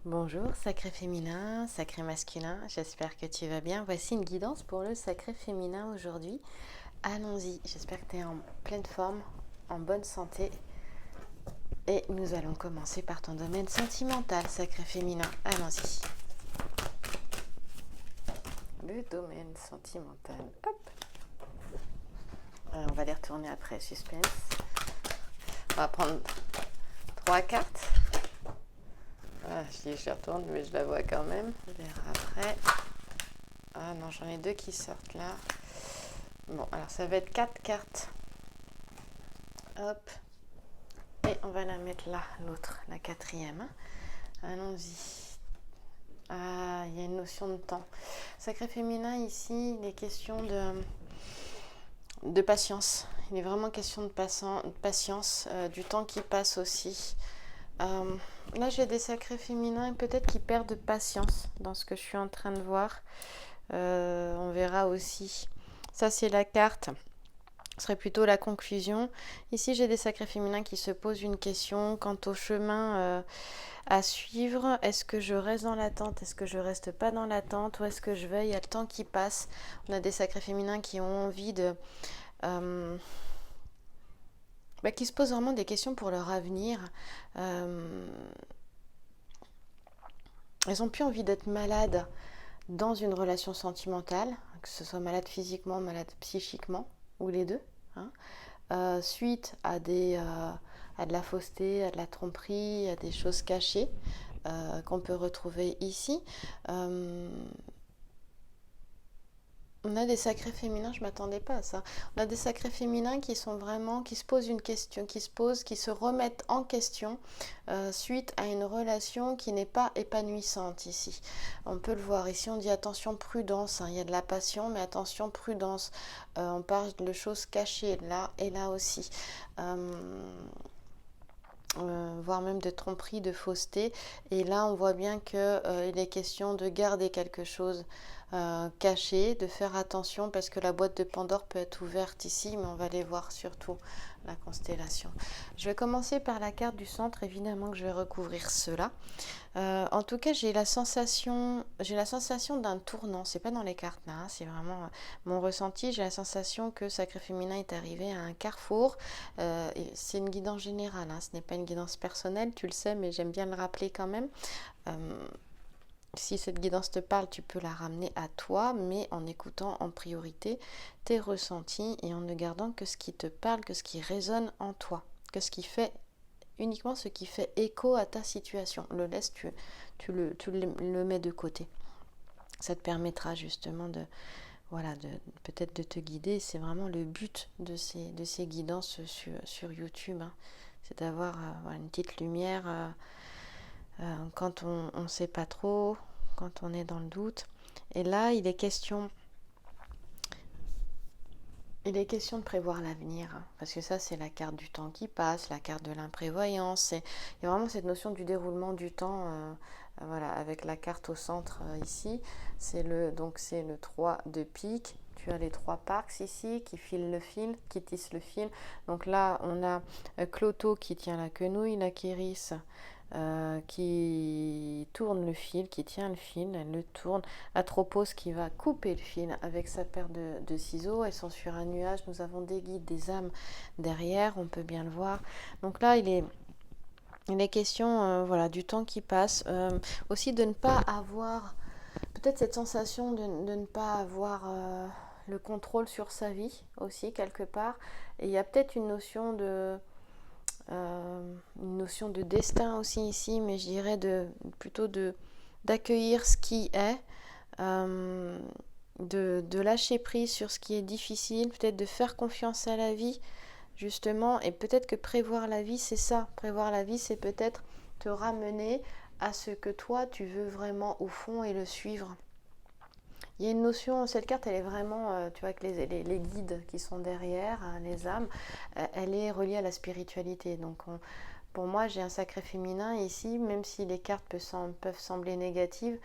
Bonjour, sacré féminin, sacré masculin, j'espère que tu vas bien. Voici une guidance pour le sacré féminin aujourd'hui. Allons-y, j'espère que tu es en pleine forme, en bonne santé. Et nous allons commencer par ton domaine sentimental, sacré féminin. Allons-y. Le domaine sentimental. Hop. On va les retourner après, suspense. On va prendre 3 cartes. Ah, je les retourne, mais je la vois quand même. On verra après. Ah non, j'en ai 2 qui sortent là. Bon, alors ça va être 4 cartes. Hop. Et on va la mettre là, l'autre, la quatrième. Allons-y. Ah, il y a une notion de temps. Sacré féminin, ici, il est question de patience. Il est vraiment question de patience, du temps qui passe aussi. Là, j'ai des sacrés féminins peut-être qui perdent de patience dans ce que je suis en train de voir. On verra aussi. Ça, c'est la carte. Ce serait plutôt la conclusion. Ici, j'ai des sacrés féminins qui se posent une question quant au chemin à suivre. Est-ce que je reste dans l'attente? Est-ce que je reste pas dans l'attente? Où est-ce que je vais? Il y a le temps qui passe. On a des sacrés féminins qui ont envie de... qui se posent vraiment des questions pour leur avenir. Elles n'ont plus envie d'être malades dans une relation sentimentale, que ce soit malade physiquement, malade psychiquement, ou les deux. Suite à de la fausseté, à de la tromperie, à des choses cachées qu'on peut retrouver ici. On a des sacrés féminins, je ne m'attendais pas à ça. On a des sacrés féminins qui sont vraiment, qui se posent une question, qui se remettent en question suite à une relation qui n'est pas épanouissante ici. On peut le voir ici, on dit attention prudence, il y a de la passion, mais attention prudence. On parle de choses cachées là et là aussi. Voire même de tromperie, de fausseté. Et là, on voit bien qu'il est question de garder quelque chose caché, de faire attention parce que la boîte de Pandore peut être ouverte ici, mais on va les voir surtout la constellation. Je vais commencer par la carte du centre, évidemment que je vais recouvrir cela. En tout cas, j'ai la sensation d'un tournant. C'est pas dans les cartes là, c'est vraiment mon ressenti. J'ai la sensation que Sacré Féminin est arrivé à un carrefour. Et c'est une guidance générale, ce n'est pas une guidance personnelle, tu le sais, mais j'aime bien le rappeler quand même. Si cette guidance te parle, tu peux la ramener à toi, mais en écoutant en priorité tes ressentis et en ne gardant que ce qui te parle, que ce qui résonne en toi, que ce qui fait uniquement ce qui fait écho à ta situation. Le laisse, tu le mets de côté. Ça te permettra justement de peut-être de te guider. C'est vraiment le but de ces guidances sur YouTube. C'est d'avoir une petite lumière quand on ne sait pas trop, quand on est dans le doute. Et là, il est question de prévoir l'avenir, parce que ça, c'est la carte du temps qui passe, la carte de l'imprévoyance. Il y a vraiment cette notion du déroulement du temps, avec la carte au centre ici. C'est le 3 de pique. Tu as les 3 parcs ici qui filent le fil, qui tissent le fil. Donc là, on a Cloto qui tient la quenouille, la Kéris qui tourne le fil, qui tient le fil, elle le tourne. Atropos qui va couper le fil avec sa paire de ciseaux. Elles sont sur un nuage. Nous avons des guides, des âmes derrière, on peut bien le voir. Donc là, il est question du temps qui passe. Aussi de ne pas avoir, peut-être cette sensation de ne pas avoir le contrôle sur sa vie aussi, quelque part. Et il y a peut-être une notion de destin aussi ici, mais je dirais plutôt d'accueillir ce qui est, de lâcher prise sur ce qui est difficile, peut-être de faire confiance à la vie, justement, et peut-être que prévoir la vie, c'est ça. Prévoir la vie, c'est peut-être te ramener à ce que toi, tu veux vraiment au fond et le suivre. Il y a une notion, cette carte, elle est vraiment, tu vois, avec les guides qui sont derrière, les âmes, elle est reliée à la spiritualité. Donc, pour moi, j'ai un sacré féminin ici, même si les cartes peuvent sembler négatives,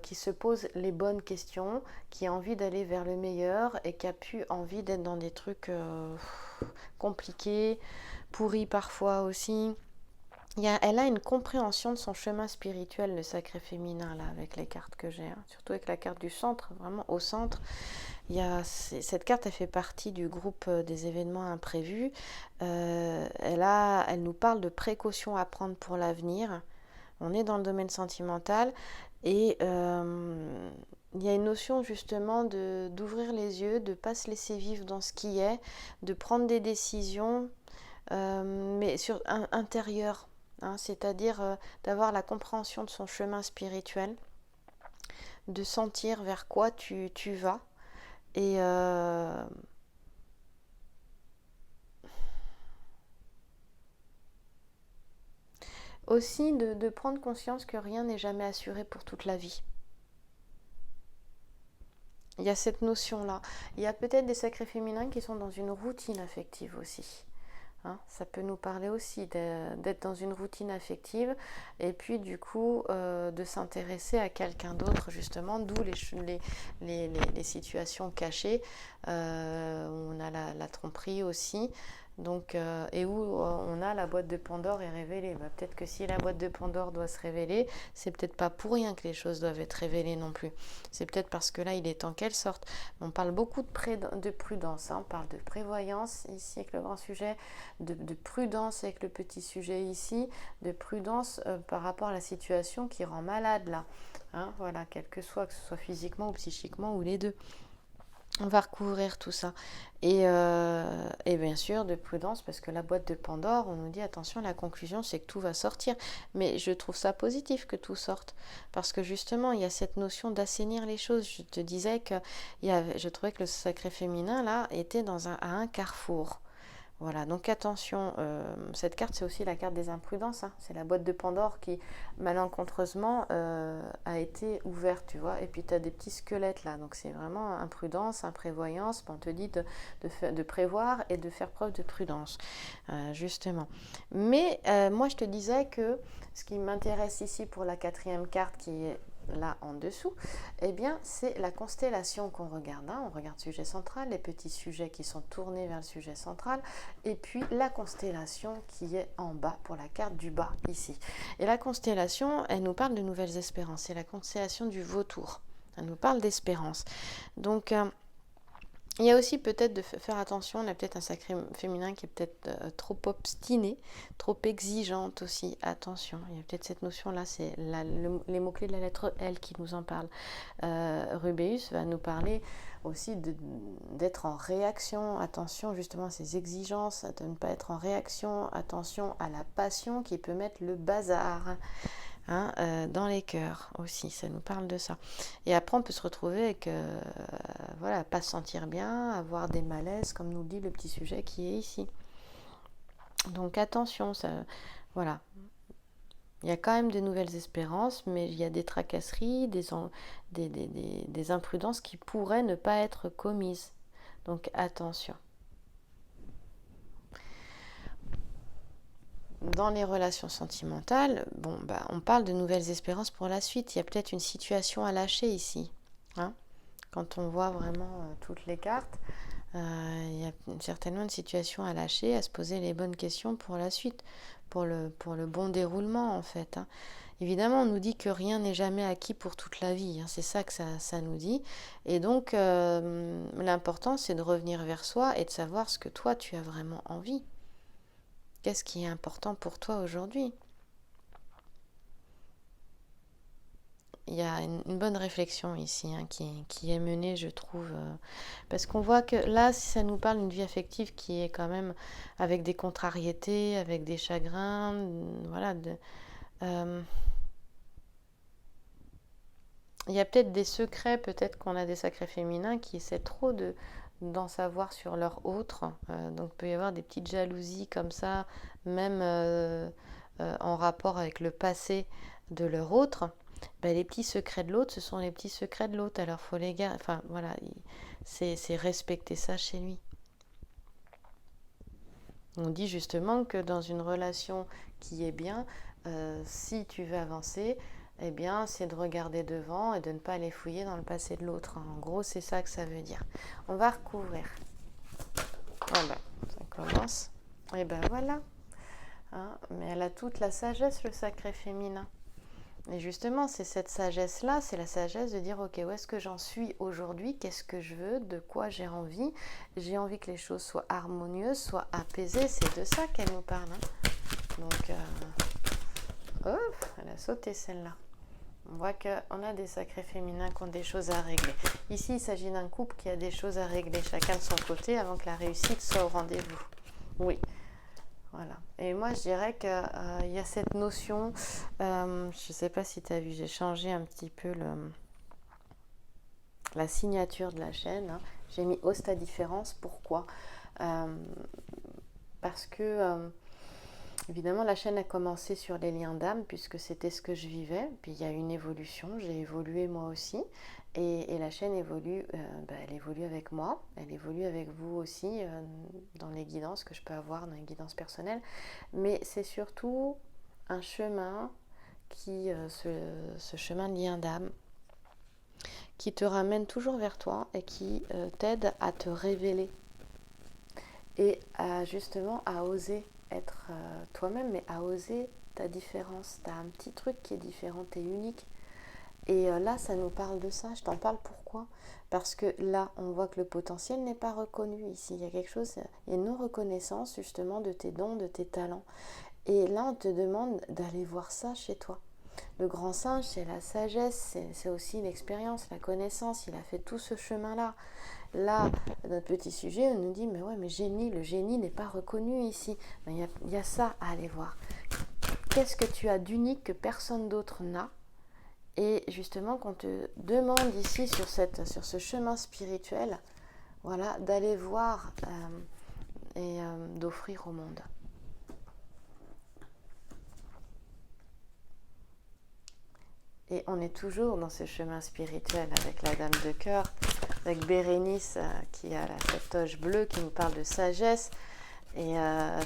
qui se pose les bonnes questions, qui a envie d'aller vers le meilleur et qui a pu envie d'être dans des trucs compliqués, pourris parfois aussi. Elle a une compréhension de son chemin spirituel, le sacré féminin, là, avec les cartes que j'ai, hein. Surtout avec la carte du centre, vraiment au centre. Cette carte, elle fait partie du groupe des événements imprévus. Elle nous parle de précautions à prendre pour l'avenir. On est dans le domaine sentimental et il y a une notion justement d'ouvrir les yeux, de ne pas se laisser vivre dans ce qui est, de prendre des décisions, mais sur intérieur, hein, c'est-à-dire d'avoir la compréhension de son chemin spirituel, de sentir vers quoi tu vas. Et aussi de prendre conscience que rien n'est jamais assuré pour toute la vie. Il y a cette notion-là. Il y a peut-être des sacrés féminins qui sont dans une routine affective aussi. Hein, ça peut nous parler aussi d'être dans une routine affective et puis du coup de s'intéresser à quelqu'un d'autre justement, d'où les situations cachées où on a la tromperie aussi. Donc, et où on a la boîte de Pandore est révélée. Peut-être que si la boîte de Pandore doit se révéler, c'est peut-être pas pour rien que les choses doivent être révélées non plus. C'est peut-être parce que là, il est temps qu'elles sortent. On parle beaucoup de prudence, hein. On parle de prévoyance ici avec le grand sujet, de prudence avec le petit sujet ici, de prudence par rapport à la situation qui rend malade là. Hein, voilà, quel que ce soit physiquement ou psychiquement ou les deux. On va recouvrir tout ça. Et bien sûr, de prudence, parce que la boîte de Pandore, on nous dit attention, la conclusion, c'est que tout va sortir. Mais je trouve ça positif que tout sorte. Parce que justement, il y a cette notion d'assainir les choses. Je te disais que je trouvais que le sacré féminin, là, était à un carrefour. Voilà, donc attention, cette carte, c'est aussi la carte des imprudences, hein. C'est la boîte de Pandore qui, malencontreusement, a été ouverte, tu vois. Et puis, tu as des petits squelettes là, donc c'est vraiment imprudence, imprévoyance. On te dit de prévoir et de faire preuve de prudence, justement. Mais moi, je te disais que ce qui m'intéresse ici pour la 4e carte, qui est là en dessous, eh bien c'est la constellation qu'on regarde, hein. On regarde le sujet central, les petits sujets qui sont tournés vers le sujet central, et puis la constellation qui est en bas pour la carte du bas ici. Et la constellation, elle nous parle de nouvelles espérances. C'est la constellation du vautour. Elle nous parle d'espérance. Donc il y a aussi peut-être de faire attention, on a peut-être un sacré féminin qui est peut-être trop obstiné, trop exigeante aussi, attention, il y a peut-être cette notion-là, c'est les mots-clés de la lettre L qui nous en parlent. Rubéus va nous parler aussi d'être en réaction, attention justement à ces exigences, de ne pas être en réaction, attention à la passion qui peut mettre le bazar. Hein, dans les cœurs aussi, ça nous parle de ça. Et après, on peut se retrouver avec, voilà, pas se sentir bien, avoir des malaises, comme nous dit le petit sujet qui est ici. Donc attention, ça, voilà. Il y a quand même de nouvelles espérances, mais il y a des tracasseries, des imprudences qui pourraient ne pas être commises. Donc attention. Dans les relations sentimentales, on parle de nouvelles espérances pour la suite. Il y a peut-être une situation à lâcher ici. Hein, quand on voit vraiment toutes les cartes, il y a certainement une situation à lâcher, à se poser les bonnes questions pour la suite, pour le bon déroulement en fait. Hein. Évidemment, on nous dit que rien n'est jamais acquis pour toute la vie. Hein, c'est ça que ça nous dit. Et donc, l'important, c'est de revenir vers soi et de savoir ce que toi, tu as vraiment envie. Qu'est-ce qui est important pour toi aujourd'hui? Il y a une bonne réflexion ici qui est menée, je trouve. Parce qu'on voit que là, si ça nous parle d'une vie affective qui est quand même avec des contrariétés, avec des chagrins, voilà. Il y a peut-être des secrets, peut-être qu'on a des sacrés féminins qui essaient trop d'en savoir sur leur autre. Donc il peut y avoir des petites jalousies comme ça, même en rapport avec le passé de leur autre. Les petits secrets de l'autre, ce sont les petits secrets de l'autre. Alors faut les garder. Enfin voilà, c'est respecter ça chez lui. On dit justement que dans une relation qui est bien, si tu veux avancer, eh bien, c'est de regarder devant et de ne pas aller fouiller dans le passé de l'autre. En gros, c'est ça que ça veut dire. On va recouvrir. Ça commence. Et ben voilà. hein, mais elle a toute la sagesse, le sacré féminin. Et justement, c'est cette sagesse-là, c'est la sagesse de dire, ok, où est-ce que j'en suis aujourd'hui, qu'est-ce que je veux, de quoi j'ai envie que les choses soient harmonieuses, soient apaisées, c'est de ça qu'elle nous parle. Hein. Donc, hop, elle a sauté celle-là. On voit qu'on a des sacrés féminins qui ont des choses à régler. Ici, il s'agit d'un couple qui a des choses à régler, chacun de son côté, avant que la réussite soit au rendez-vous. Oui. Voilà. Et moi, je dirais qu'il y a cette notion, je ne sais pas si tu as vu, j'ai changé un petit peu la signature de la chaîne. Hein. J'ai mis host à différence. Pourquoi parce que, évidemment, la chaîne a commencé sur les liens d'âme, puisque c'était ce que je vivais. Puis il y a une évolution, j'ai évolué moi aussi. Et la chaîne évolue, elle évolue avec moi, elle évolue avec vous aussi dans les guidances que je peux avoir, dans les guidances personnelles. Mais c'est surtout un chemin ce chemin de lien d'âme, qui te ramène toujours vers toi et qui t'aide à te révéler et justement à oser être toi-même, mais à oser ta différence. Tu as un petit truc qui est différent, tu es unique. Et là, ça nous parle de ça. Je t'en parle pourquoi ? Parce que là, on voit que le potentiel n'est pas reconnu ici. Il y a quelque chose, il y a une non-reconnaissance justement de tes dons, de tes talents. Et là, on te demande d'aller voir ça chez toi. Le grand singe, c'est la sagesse, c'est aussi l'expérience, la connaissance. Il a fait tout ce chemin-là. Là, notre petit sujet, on nous dit, mais ouais, mais le génie n'est pas reconnu ici. Il y a ça à aller voir. Qu'est-ce que tu as d'unique que personne d'autre n'a ? Et justement, qu'on te demande ici sur ce chemin spirituel, voilà, d'aller voir et d'offrir au monde. Et on est toujours dans ce chemin spirituel avec la Dame de Cœur, avec Bérénice qui a cette toge bleue qui nous parle de sagesse. Et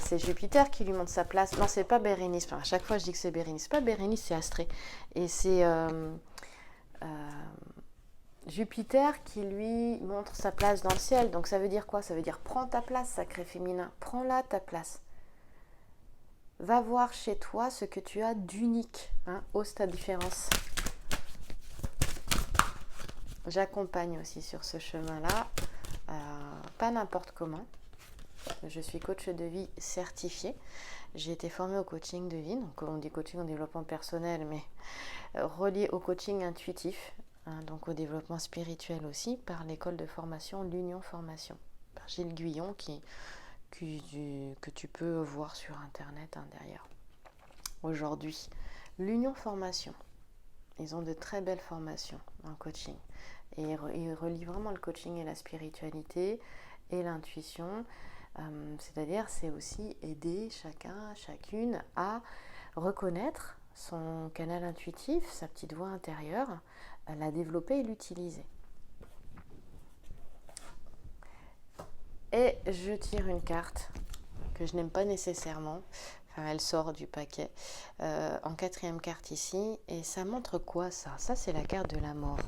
c'est Jupiter qui lui montre sa place. Non, c'est pas Bérénice. Enfin, à chaque fois, je dis que c'est Bérénice. C'est pas Bérénice, c'est Astrée. Et c'est Jupiter qui lui montre sa place dans le ciel. Donc ça veut dire quoi ? Ça veut dire prends ta place, sacré féminin. Prends-la ta place. Va voir chez toi ce que tu as d'unique. Hein, ose ta différence. J'accompagne aussi sur ce chemin-là. Pas n'importe comment. Je suis coach de vie certifiée. J'ai été formée au coaching de vie, donc on dit coaching en développement personnel, mais relié au coaching intuitif, hein, donc au développement spirituel aussi, par l'école de formation l'Union Formation, par Gilles Guyon, que tu peux voir sur Internet hein, derrière. Aujourd'hui, l'Union Formation, ils ont de très belles formations en coaching. Et ils relient vraiment le coaching et la spiritualité et l'intuition. C'est-à-dire, c'est aussi aider chacune à reconnaître son canal intuitif, sa petite voix intérieure, à la développer et l'utiliser. Et je tire une carte que je n'aime pas nécessairement. Enfin, elle sort du paquet en quatrième carte ici. Et ça montre quoi ça ? Ça, c'est la carte de la mort.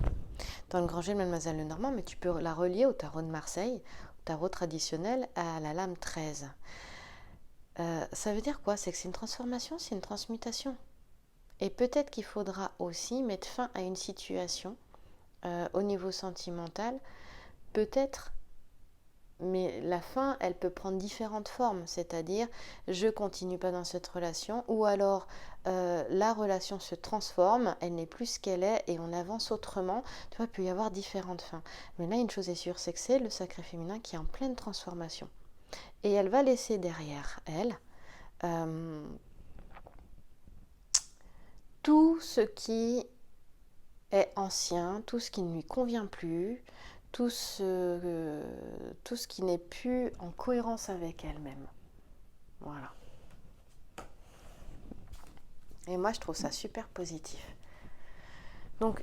Dans le grand jeu de Mademoiselle Lenormand, mais tu peux la relier au tarot de Marseille, tarot traditionnel à la lame 13. Ça veut dire quoi ? C'est que c'est une transformation, c'est une transmutation. Et peut-être qu'il faudra aussi mettre fin à une situation au niveau sentimental. Peut-être, mais la fin, elle peut prendre différentes formes. C'est-à-dire, je ne continue pas dans cette relation, ou alors la relation se transforme, elle n'est plus ce qu'elle est, et on avance autrement. Tu vois, il peut y avoir différentes fins. Mais là, une chose est sûre, c'est que c'est le sacré féminin qui est en pleine transformation. Et elle va laisser derrière elle tout ce qui est ancien, tout ce qui ne lui convient plus, tout ce qui n'est plus en cohérence avec elle-même. Voilà. Et moi, je trouve ça super positif. Donc,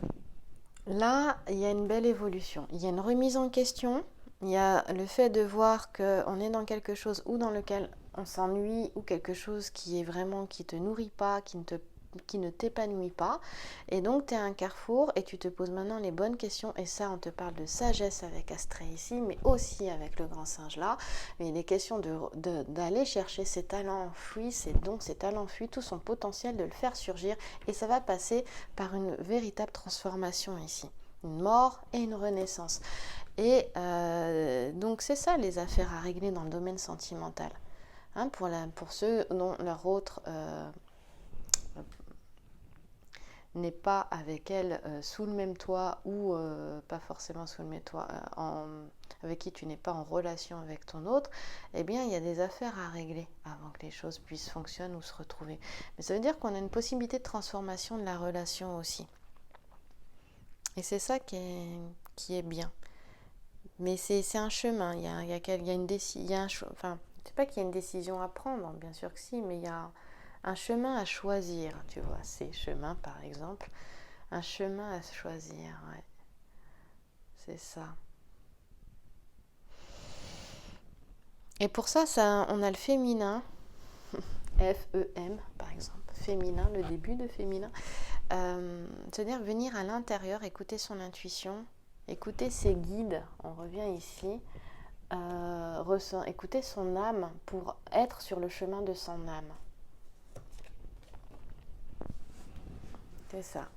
là, il y a une belle évolution. Il y a une remise en question. Il y a le fait de voir qu'on est dans quelque chose ou dans lequel on s'ennuie, ou quelque chose qui est vraiment, qui te nourrit pas, qui ne te ne t'épanouit pas. Et donc, tu es à un carrefour et tu te poses maintenant les bonnes questions. Et ça, on te parle de sagesse avec Astrée ici, mais aussi avec le grand singe là. Mais il est question d'aller chercher ses talents enfouis, ses dons, ses talents enfouis, tout son potentiel, de le faire surgir. Et ça va passer par une véritable transformation ici. Une mort et une renaissance. Et donc, c'est ça les affaires à régler dans le domaine sentimental. Hein, pour ceux dont leur autre n'est pas avec elle sous le même toit ou pas forcément sous le même toit, avec qui tu n'es pas en relation avec ton autre, eh bien il y a des affaires à régler avant que les choses puissent fonctionner ou se retrouver. Mais ça veut dire qu'on a une possibilité de transformation de la relation aussi. Et c'est ça qui est bien. Mais c'est un chemin, il y a une décision, enfin, c'est pas qu'il y a une décision à prendre, bien sûr que si, mais il y a un chemin à choisir, tu vois, ces chemins par exemple, un chemin à choisir, ouais, c'est ça. Et pour ça, on a le féminin, F-E-M par exemple, féminin, le début de féminin, c'est-à-dire venir à l'intérieur, écouter son intuition, écouter ses guides, on revient ici, écouter son âme pour être sur le chemin de son âme. C'est ça.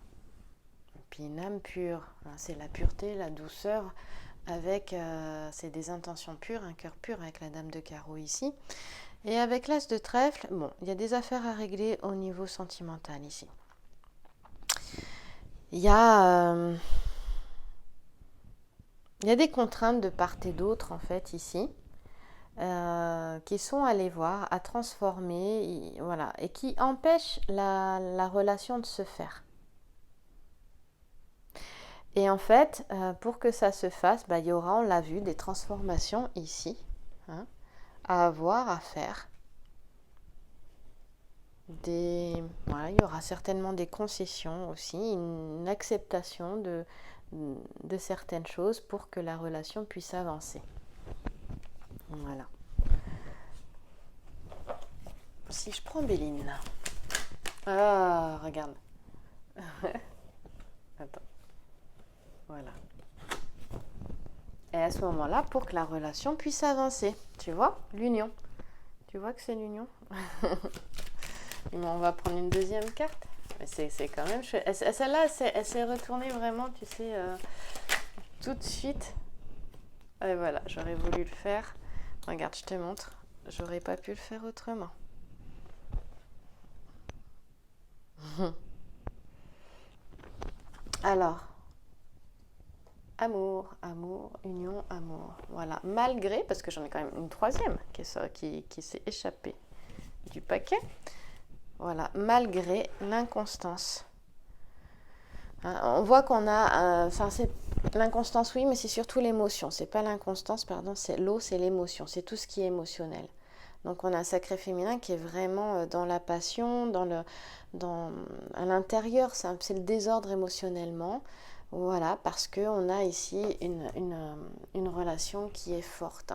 Et puis une âme pure, hein, c'est la pureté, la douceur, avec, c'est des intentions pures, un cœur pur avec la dame de carreau ici. Et avec l'as de trèfle, bon, il y a des affaires à régler au niveau sentimental ici. Il y a des contraintes de part et d'autre en fait ici. Qui sont allés voir, à transformer, voilà, et qui empêchent la relation de se faire. Et en fait, pour que ça se fasse, il y aura, on l'a vu, des transformations ici, hein, à avoir, à faire. Voilà, il y aura certainement des concessions aussi, une acceptation de certaines choses pour que la relation puisse avancer. Voilà. Si je prends Béline, là. Ah, regarde. Attends. Voilà. Et à ce moment-là, pour que la relation puisse avancer, tu vois, l'union. Tu vois que c'est l'union. On va prendre une deuxième carte. Mais c'est quand même chouette. Celle-là, elle s'est retournée vraiment, tu sais, tout de suite. Et voilà, j'aurais voulu le faire. Regarde, je te montre. J'aurais pas pu le faire autrement. Alors, amour, union, amour. Voilà, malgré, parce que j'en ai quand même une troisième qui s'est échappée du paquet. Voilà, malgré l'inconstance. Hein, on voit qu'on a, c'est l'inconstance, oui, mais c'est surtout l'émotion. C'est pas l'inconstance, pardon, c'est l'eau, c'est l'émotion. C'est tout ce qui est émotionnel. Donc on a un sacré féminin qui est vraiment dans la passion, à l'intérieur, c'est le désordre émotionnellement. Voilà, parce qu'on a ici une relation qui est forte.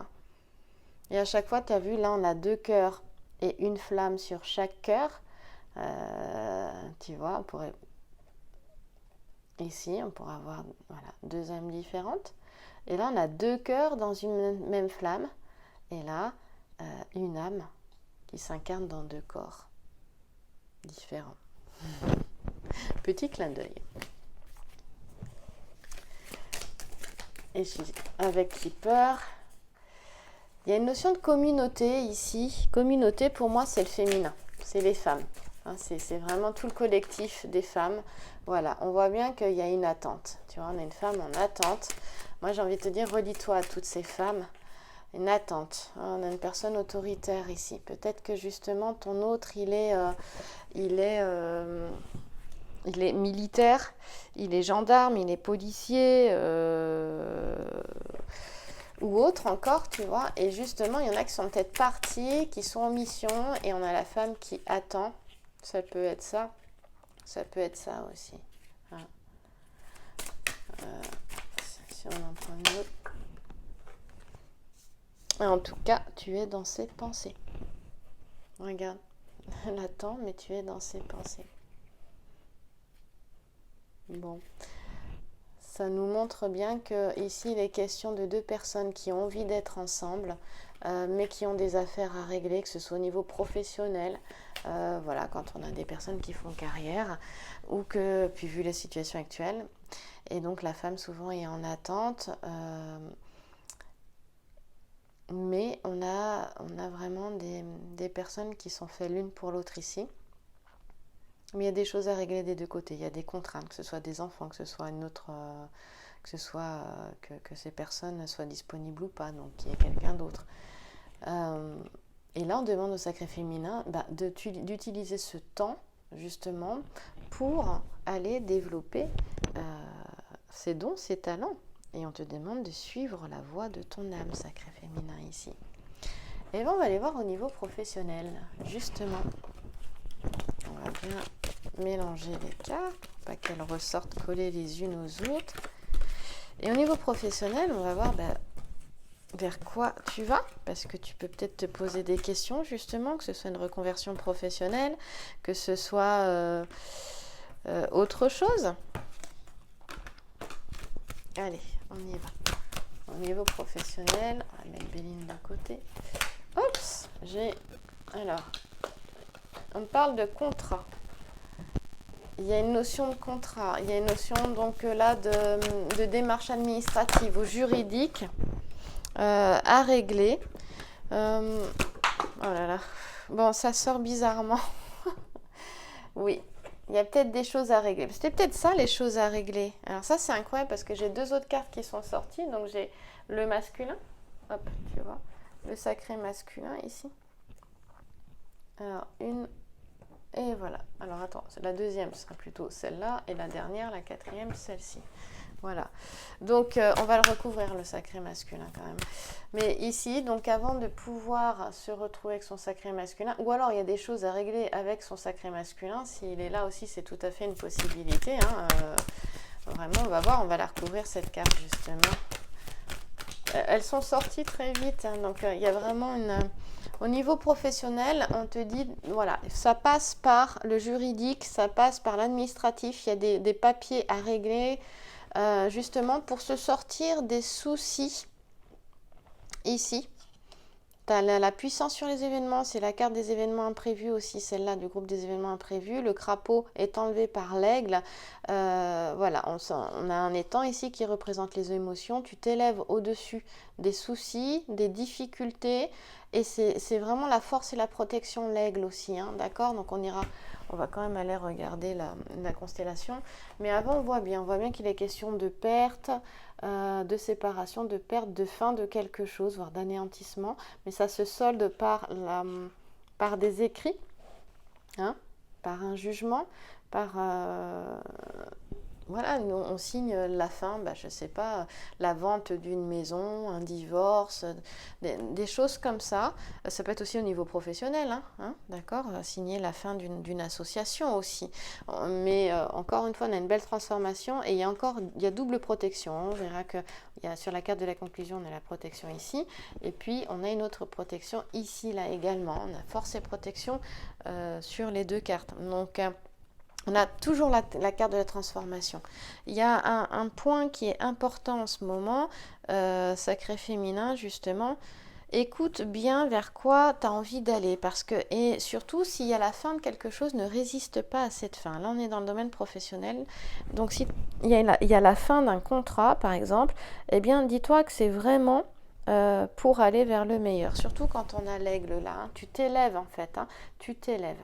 Et à chaque fois, tu as vu, là on a 2 cœurs et une flamme sur chaque cœur. Tu vois, ici, on pourrait avoir, voilà, 2 âmes différentes. Et là, on a 2 cœurs dans une même flamme. Et là, une âme qui s'incarne dans 2 corps différents. Petit clin d'œil. Et avec Keeper, il y a une notion de communauté ici. Communauté, pour moi, c'est le féminin. C'est les femmes. Hein, c'est vraiment tout le collectif des femmes. Voilà, on voit bien qu'il y a une attente. Tu vois, on a une femme en attente. Moi, j'ai envie de te dire, relie-toi à toutes ces femmes. Une attente. On a une personne autoritaire ici. Peut-être que justement ton autre, il est militaire, il est gendarme, il est policier ou autre encore, tu vois. Et justement, il y en a qui sont peut-être partis, qui sont en mission, et on a la femme qui attend. Ça peut être ça. Ça peut être ça aussi. Hein. Si on en prend une autre. En tout cas, tu es dans ses pensées. Regarde, elle attend, mais tu es dans ses pensées. Bon, ça nous montre bien que ici il est question de deux personnes qui ont envie d'être ensemble, mais qui ont des affaires à régler, que ce soit au niveau professionnel, voilà, quand on a des personnes qui font carrière, ou que, puis vu la situation actuelle, et donc la femme souvent est en attente, mais on a vraiment des personnes qui sont faites l'une pour l'autre ici. Mais il y a des choses à régler des deux côtés. Il y a des contraintes, que ce soit des enfants, que ce soit une autre, que ce soit que ces personnes soient disponibles ou pas, donc qu'il y ait quelqu'un d'autre. Et là, on demande au sacré féminin d'utiliser ce temps justement pour aller développer ses dons, ses talents. Et on te demande de suivre la voie de ton âme, sacré féminin ici. Et bien, on va aller voir au niveau professionnel, justement. On va bien mélanger les cartes pour pas qu'elles ressortent collées les unes aux autres. Et au niveau professionnel, on va voir vers quoi tu vas, parce que tu peux peut-être te poser des questions justement, que ce soit une reconversion professionnelle, que ce soit autre chose. Allez, on y va. Au niveau professionnel, on va mettre Béline de côté. Oups, alors, on parle de contrat. Il y a une notion de contrat, il y a une notion donc là de démarche administrative ou juridique à régler. Oh là là, bon, ça sort bizarrement. Oui, il y a peut-être des choses à régler. C'était peut-être ça les choses à régler. Alors ça c'est incroyable parce que j'ai deux autres cartes qui sont sorties. Donc j'ai le masculin, hop, tu vois, le sacré masculin ici. Alors une... Et voilà. Alors attends, la deuxième sera plutôt celle-là et la dernière, la quatrième, celle-ci. Voilà. Donc on va le recouvrir le sacré masculin quand même. Mais ici, donc avant de pouvoir se retrouver avec son sacré masculin, ou alors il y a des choses à régler avec son sacré masculin, s'il est là aussi, c'est tout à fait une possibilité. Hein. Vraiment, on va voir, on va la recouvrir cette carte justement. Elles sont sorties très vite, hein, donc il y a vraiment une... Au niveau professionnel, on te dit, voilà, ça passe par le juridique, ça passe par l'administratif, il y a des papiers à régler, justement pour se sortir des soucis ici. Tu as la puissance sur les événements, c'est la carte des événements imprévus aussi, celle-là du groupe des événements imprévus. Le crapaud est enlevé par l'aigle. Voilà, on a un étang ici qui représente les émotions. Tu t'élèves au-dessus des soucis, des difficultés. Et c'est vraiment la force et la protection, l'aigle aussi, hein, d'accord? Donc on va quand même aller regarder la constellation. Mais avant, on voit bien qu'il est question de perte, de séparation, de perte, de fin de quelque chose, voire d'anéantissement. Mais ça se solde par des écrits, hein, par un jugement, par... Voilà, on signe la fin, je ne sais pas, la vente d'une maison, un divorce, des choses comme ça. Ça peut être aussi au niveau professionnel, hein, d'accord, signer la fin d'une association aussi. Mais encore une fois, on a une belle transformation et il y a double protection. On verra que sur la carte de la conclusion, on a la protection ici. Et puis, on a une autre protection ici, là également. On a force et protection sur les deux cartes. Donc, on a toujours la carte de la transformation. Il y a un point qui est important en ce moment, sacré féminin justement. Écoute bien vers quoi tu as envie d'aller. Et surtout, s'il y a la fin de quelque chose, ne résiste pas à cette fin. Là, on est dans le domaine professionnel. Donc, s'il y a la fin d'un contrat, par exemple, eh bien, dis-toi que c'est vraiment... pour aller vers le meilleur. Surtout quand on a l'aigle là. Hein. Tu t'élèves en fait. Hein. Tu t'élèves.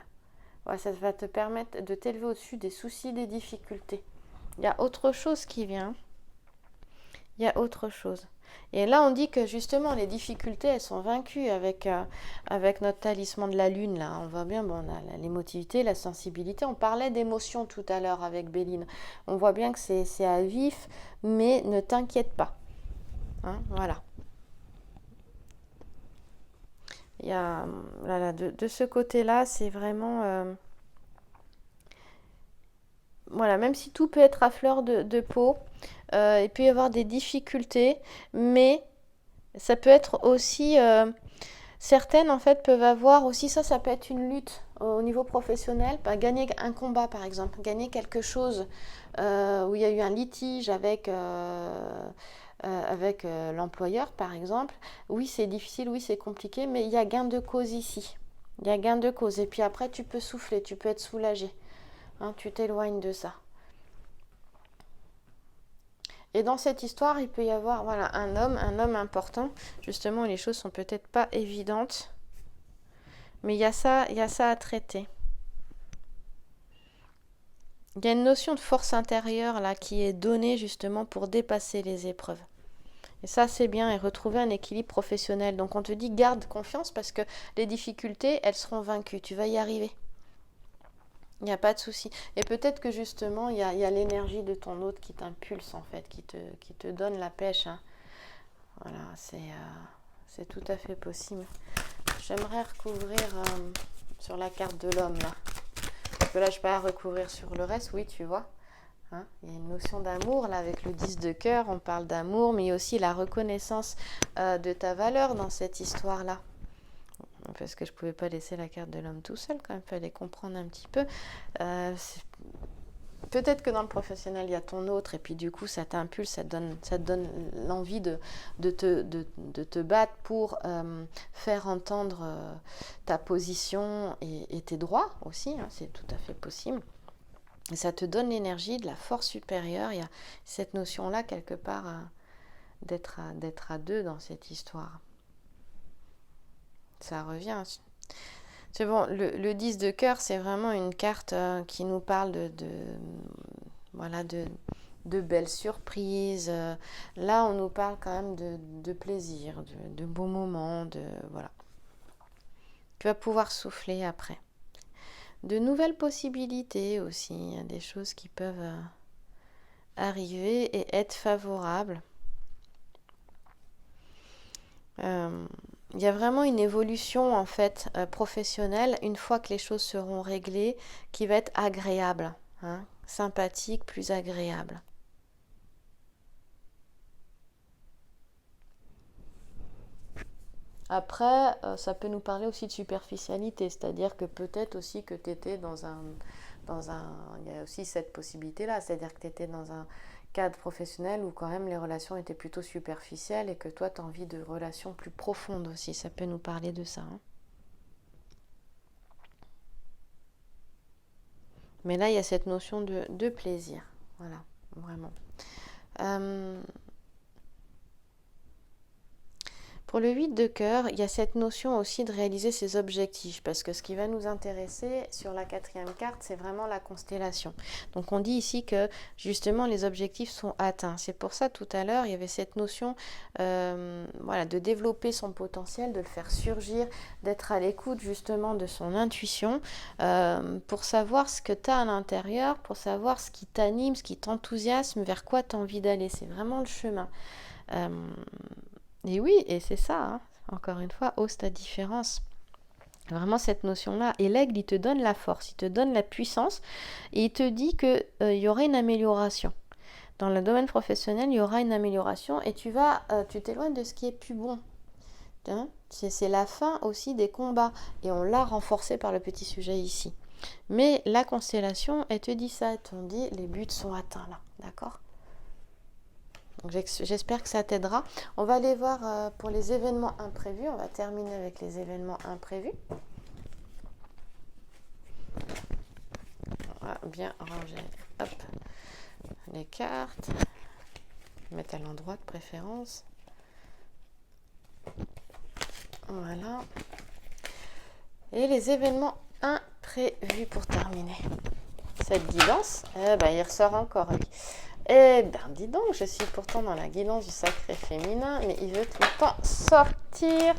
Ouais, ça va te permettre de t'élever au-dessus des soucis, des difficultés. Il y a autre chose qui vient. Il y a autre chose. Et là, on dit que justement, les difficultés, elles sont vaincues avec notre talisman de la lune. Là, on voit bien, on a l'émotivité, la sensibilité. On parlait d'émotion tout à l'heure avec Béline. On voit bien que c'est à vif, mais ne t'inquiète pas. Hein, voilà. Il y a, de ce côté-là, c'est vraiment... voilà, même si tout peut être à fleur de peau, il peut y avoir des difficultés, mais ça peut être aussi... certaines, en fait, peuvent avoir aussi... Ça peut être une lutte au niveau professionnel, gagner un combat par exemple, gagner quelque chose où il y a eu un litige avec l'employeur par exemple. Oui, c'est difficile, oui, c'est compliqué, mais il y a gain de cause ici. Il y a gain de cause. Et puis après, tu peux souffler, tu peux être soulagé. Hein, tu t'éloignes de ça. Et dans cette histoire, il peut y avoir un homme important. Justement, les choses sont peut-être pas évidentes. Mais il y a ça à traiter. Il y a une notion de force intérieure là qui est donnée justement pour dépasser les épreuves. Et ça, c'est bien, et retrouver un équilibre professionnel. Donc on te dit garde confiance parce que les difficultés, elles seront vaincues. Tu vas y arriver. Il n'y a pas de souci. Et peut-être que justement, il y a l'énergie de ton hôte qui t'impulse en fait, qui te donne la pêche. Hein. Voilà, c'est tout à fait possible. J'aimerais recouvrir sur la carte de l'homme là. Parce que là, je ne peux pas recouvrir sur le reste. Oui, tu vois. Hein, il y a une notion d'amour là avec le 10 de cœur. On parle d'amour, mais il y a aussi la reconnaissance de ta valeur dans cette histoire-là. Parce que je ne pouvais pas laisser la carte de l'homme tout seul, quand même, il fallait comprendre un petit peu. Peut-être que dans le professionnel, il y a ton autre, et puis du coup, ça t'impulse, ça te donne l'envie de te battre pour faire entendre ta position et tes droits aussi, hein, c'est tout à fait possible. Et ça te donne l'énergie, de la force supérieure. Il y a cette notion-là, quelque part, d'être à deux dans cette histoire. Ça revient. C'est bon, le 10 de cœur, c'est vraiment une carte qui nous parle de belles surprises. Là, on nous parle quand même de plaisir, de beaux moments, voilà. Tu vas pouvoir souffler après. De nouvelles possibilités aussi, il y a des choses qui peuvent arriver et être favorables. Il y a vraiment une évolution en fait professionnelle une fois que les choses seront réglées qui va être agréable, hein, sympathique, plus agréable. Après, ça peut nous parler aussi de superficialité, c'est-à-dire que peut-être aussi que tu étais dans un... Il y a aussi cette possibilité-là, c'est-à-dire que tu étais dans un cadre professionnel où quand même les relations étaient plutôt superficielles et que toi, tu as envie de relations plus profondes aussi. Ça peut nous parler de ça. Hein. Mais là, il y a cette notion de plaisir. Voilà, vraiment. Pour le 8 de cœur, il y a cette notion aussi de réaliser ses objectifs, parce que ce qui va nous intéresser sur la 4e carte, c'est vraiment la constellation. Donc on dit ici que justement les objectifs sont atteints. C'est pour ça tout à l'heure, il y avait cette notion de développer son potentiel, de le faire surgir, d'être à l'écoute justement de son intuition, pour savoir ce que tu as à l'intérieur, pour savoir ce qui t'anime, ce qui t'enthousiasme, vers quoi tu as envie d'aller. C'est vraiment le chemin. Et oui, et c'est ça, hein. Encore une fois, ose ta différence. Vraiment cette notion-là. Et l'aigle, il te donne la force, il te donne la puissance, et il te dit qu'il y aura une amélioration. Dans le domaine professionnel, il y aura une amélioration, et tu t'éloignes de ce qui est plus bon. Hein, c'est la fin aussi des combats, et on l'a renforcé par le petit sujet ici. Mais la constellation, elle te dit ça, elle te dit les buts sont atteints là, d'accord ? Donc j'espère que ça t'aidera. On va aller voir pour les événements imprévus. On va terminer avec les événements imprévus. On va bien ranger les cartes. Mettre à l'endroit de préférence. Voilà. Et les événements imprévus pour terminer. Cette guidance, il ressort encore lui. Eh bien, dis donc, je suis pourtant dans la guidance du sacré féminin, mais il veut tout le temps sortir.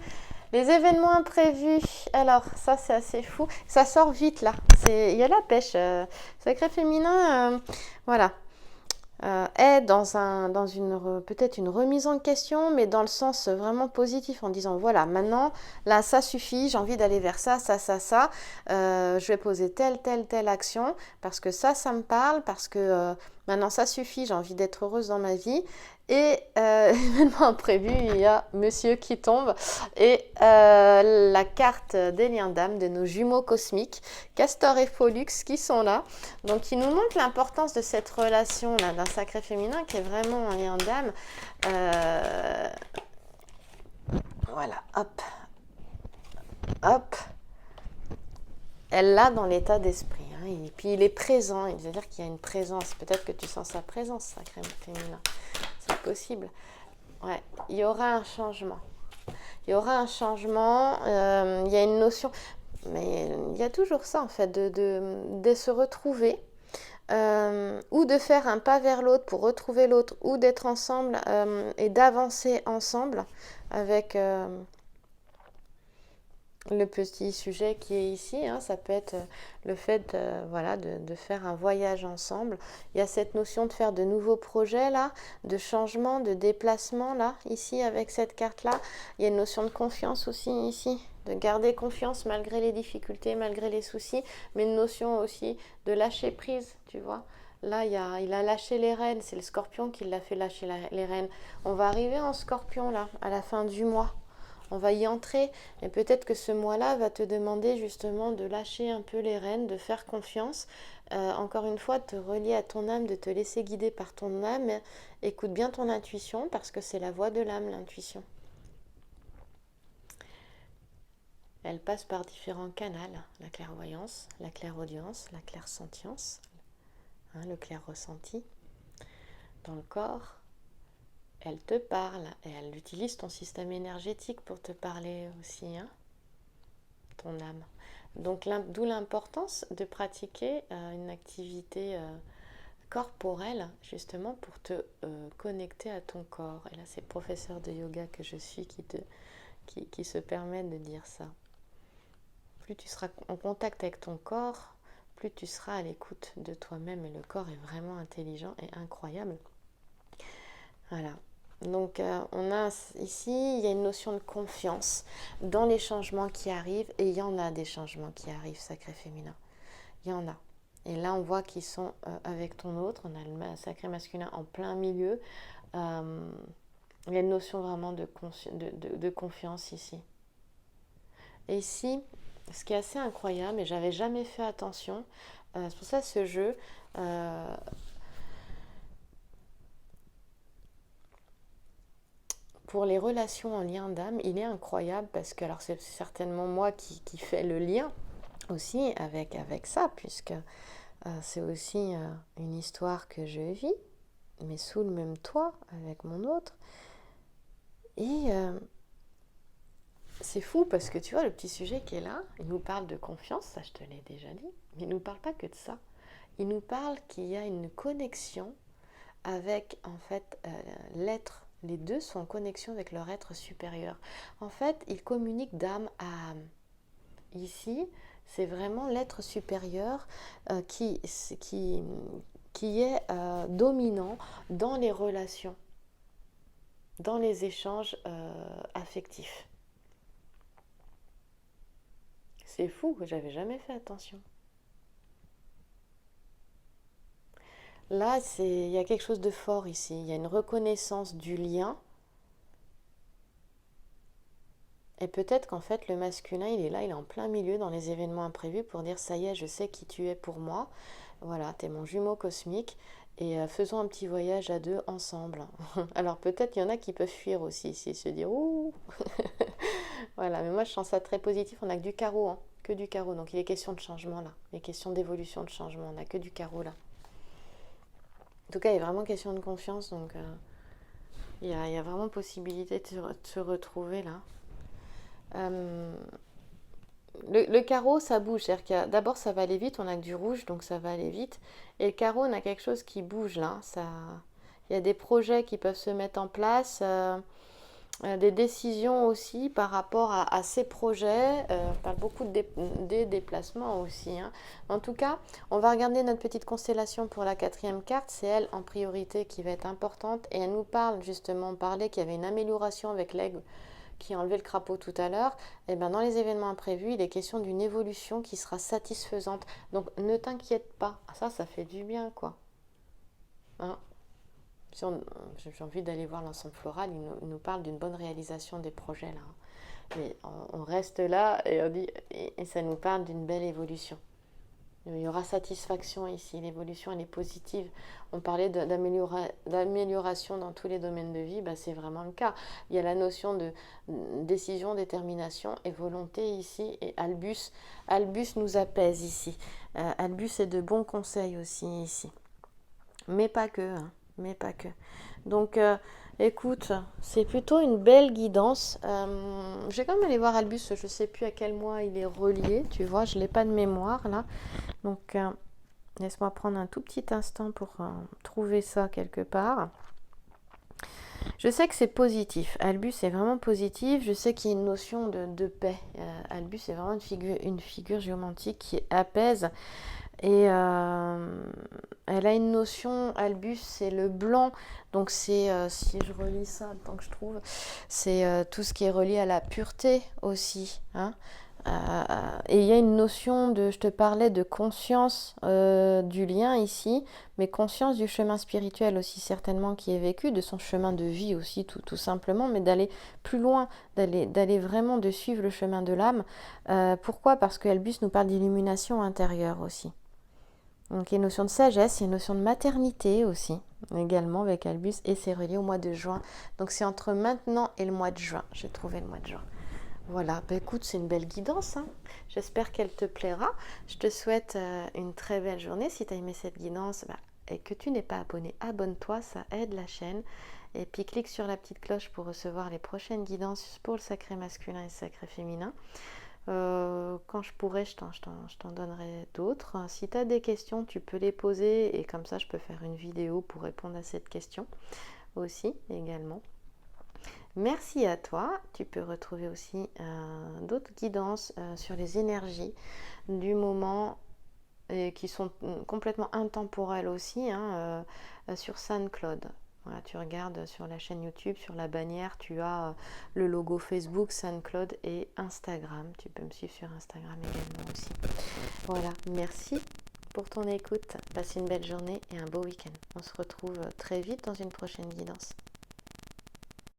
Les événements imprévus, alors ça c'est assez fou. Ça sort vite là, il y a la pêche. Sacré féminin, voilà. Est dans une peut-être une remise en question, mais dans le sens vraiment positif, en disant voilà, maintenant là ça suffit, j'ai envie d'aller vers ça, je vais poser telle action parce que ça me parle, parce que maintenant ça suffit, j'ai envie d'être heureuse dans ma vie, Et événement imprévu, il y a Monsieur qui tombe et la carte des liens d'âme de nos jumeaux cosmiques, Castor et Pollux, qui sont là. Donc, ils nous montrent l'importance de cette relation-là, d'un sacré féminin qui est vraiment un lien d'âme. Voilà, hop, hop. Elle l'a dans l'état d'esprit. Hein, et puis, il est présent. C'est-à-dire qu'il y a une présence. Peut-être que tu sens sa présence, sacré féminin. C'est possible. Ouais, il y aura un changement. Il y aura un changement. Il y a une notion, mais il y a toujours ça en fait, de se retrouver ou de faire un pas vers l'autre pour retrouver l'autre, ou d'être ensemble et d'avancer ensemble avec le petit sujet qui est ici, hein, ça peut être le fait voilà, de faire un voyage ensemble. Il y a cette notion de faire de nouveaux projets là, de changement, de déplacement là, ici avec cette carte-là. Il y a une notion de confiance aussi ici, de garder confiance malgré les difficultés, malgré les soucis, mais une notion aussi de lâcher prise, tu vois. Là, il a lâché les rênes, c'est le scorpion qui l'a fait lâcher les rênes. On va arriver en scorpion là, à la fin du mois. On va y entrer, et peut-être que ce mois-là va te demander justement de lâcher un peu les rênes, de faire confiance. Encore une fois, de te relier à ton âme, de te laisser guider par ton âme. Écoute bien ton intuition, parce que c'est la voix de l'âme, l'intuition. Elle passe par différents canaux, la clairvoyance, la clairaudience, la clairsentience, hein, le clair ressenti dans le corps. Elle te parle et elle utilise ton système énergétique pour te parler aussi, hein, ton âme. Donc d'où l'importance de pratiquer une activité corporelle justement pour te connecter à ton corps. Et là c'est le professeur de yoga que je suis qui se permet de dire ça. Plus tu seras en contact avec ton corps, plus tu seras à l'écoute de toi-même, et le corps est vraiment intelligent et incroyable. Voilà. Donc on a ici, il y a une notion de confiance dans les changements qui arrivent, et il y en a des changements qui arrivent, sacré féminin. Il y en a. Et là on voit qu'ils sont avec ton autre, on a le sacré masculin en plein milieu. Il y a une notion vraiment de confiance ici. Et ici, ce qui est assez incroyable, et j'avais jamais fait attention, c'est pour ça ce jeu... pour les relations en lien d'âme, il est incroyable, parce que alors c'est certainement moi qui fais le lien aussi avec ça, puisque c'est aussi une histoire que je vis, mais sous le même toit avec mon autre. Et c'est fou, parce que tu vois, le petit sujet qui est là, il nous parle de confiance, ça je te l'ai déjà dit, mais il ne nous parle pas que de ça. Il nous parle qu'il y a une connexion avec en fait l'être. Les deux sont en connexion avec leur être supérieur. En fait, ils communiquent d'âme à âme. Ici, c'est vraiment l'être supérieur qui est dominant dans les relations, dans les échanges affectifs. C'est fou, que j'avais jamais fait attention. Là, il y a quelque chose de fort ici. Il y a une reconnaissance du lien. Et peut-être qu'en fait, le masculin, il est là, il est en plein milieu dans les événements imprévus pour dire, ça y est, je sais qui tu es pour moi. Voilà, t'es mon jumeau cosmique. Et faisons un petit voyage à deux ensemble. Alors peut-être qu'il y en a qui peuvent fuir aussi, s'ils se disent, ouh. Voilà, mais moi je sens ça très positif. On n'a que du carreau, hein, que du carreau. Donc il est question de changement là. Il est question d'évolution, de changement. On n'a que du carreau là. En tout cas, il est vraiment question de confiance, donc il y a vraiment possibilité de se retrouver là. Le carreau, ça bouge, c'est-à-dire que d'abord ça va aller vite, on a que du rouge, donc ça va aller vite. Et le carreau, on a quelque chose qui bouge là. Il y a des projets qui peuvent se mettre en place, des décisions aussi par rapport à ces projets. On parle beaucoup des déplacements aussi, hein. En tout cas, on va regarder notre petite constellation pour la 4e carte. C'est elle en priorité qui va être importante. Et elle nous parle justement, on parlait qu'il y avait une amélioration avec l'aigle qui a enlevé le crapaud tout à l'heure. Et bien dans les événements imprévus, il est question d'une évolution qui sera satisfaisante. Donc ne t'inquiète pas. Ça fait du bien, quoi. Hein? J'ai envie d'aller voir l'ensemble floral, il nous parle d'une bonne réalisation des projets là. Mais on reste là et on dit, et ça nous parle d'une belle évolution. Il y aura satisfaction ici, l'évolution elle est positive. On parlait d'amélioration dans tous les domaines de vie, c'est vraiment le cas. Il y a la notion de décision, détermination et volonté ici. Et Albus nous apaise ici. Albus est de bons conseils aussi ici. Mais pas que, hein, mais pas que. Donc, écoute, c'est plutôt une belle guidance. Je vais quand même aller voir Albus, je ne sais plus à quel mois il est relié, tu vois, je ne l'ai pas de mémoire là. Donc, laisse-moi prendre un tout petit instant pour trouver ça quelque part. Je sais que c'est positif. Albus est vraiment positif. Je sais qu'il y a une notion de paix. Albus est vraiment une figure géomantique qui apaise. Et elle a une notion, Albus, c'est le blanc. Donc c'est, si je relis ça, tant que je trouve, c'est tout ce qui est relié à la pureté aussi. Hein. Et il y a une notion je te parlais de conscience du lien ici, mais conscience du chemin spirituel aussi certainement qui est vécu, de son chemin de vie aussi tout simplement, mais d'aller plus loin, d'aller vraiment de suivre le chemin de l'âme. Pourquoi ? Parce que Albus nous parle d'illumination intérieure aussi. Donc il y a une notion de sagesse, il y a une notion de maternité aussi, également avec Albus, et c'est relié au mois de juin. Donc c'est entre maintenant et le mois de juin, j'ai trouvé le mois de juin. Voilà, écoute, c'est une belle guidance, hein. J'espère qu'elle te plaira. Je te souhaite une très belle journée. Si tu as aimé cette guidance et que tu n'es pas abonné, abonne-toi, ça aide la chaîne. Et puis clique sur la petite cloche pour recevoir les prochaines guidances pour le sacré masculin et le sacré féminin. Quand je pourrai, je t'en donnerai d'autres. Si tu as des questions, tu peux les poser et comme ça, je peux faire une vidéo pour répondre à cette question aussi, également. Merci à toi. Tu peux retrouver aussi d'autres guidances sur les énergies du moment et qui sont complètement intemporelles aussi, hein, sur SoundCloud. Voilà, tu regardes sur la chaîne YouTube, sur la bannière, tu as le logo Facebook, SoundCloud et Instagram. Tu peux me suivre sur Instagram également aussi. Voilà, merci pour ton écoute. Passe une belle journée et un beau week-end. On se retrouve très vite dans une prochaine guidance.